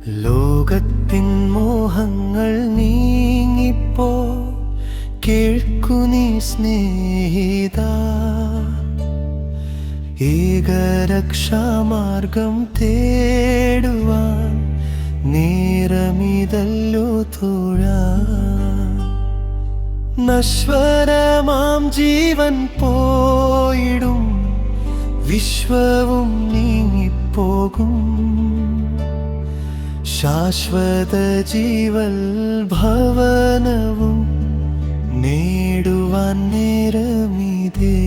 ലോകത്തിൻ മോഹങ്ങൾ നീങ്ങിപ്പോ കേൾക്കു നീ സ്നേഹിതാ, ഏകരക്ഷാമാർഗം തേടുവാൻ നേരമിതല്ലോ തോഴാ. നശ്വരമാം ജീവൻ പോയിടും, വിശ്വവും നീങ്ങിപ്പോകും. ശാശ്വത ജീവൽ ഭവനവും നേടുവാൻ നേരമിതേ.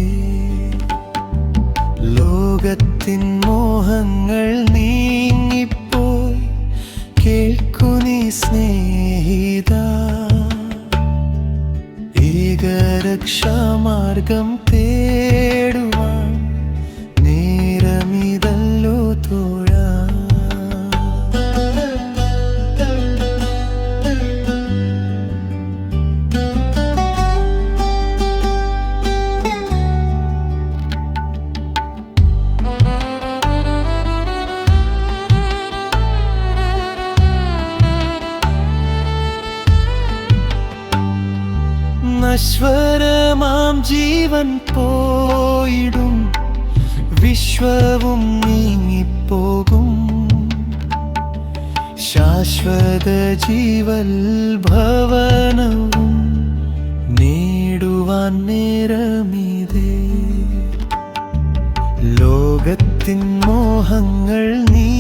ലോകത്തിൻ മോഹങ്ങൾ നീങ്ങിപ്പോയി കേൾക്കു നീ സ്നേഹിതാ, ഏകരക്ഷാമാർഗം തേടുവാൻ നേരമിതല്ലോ തോഴാ. നശ്വരമാം ജീവൻ പോയിടും, വിശ്വവും നീങ്ങിപ്പോകും. ശാശ്വത ജീവൽ ഭവനവും നേടുവാൻ നേരമിതേ. ലോകത്തിൻ മോഹങ്ങൾ നീ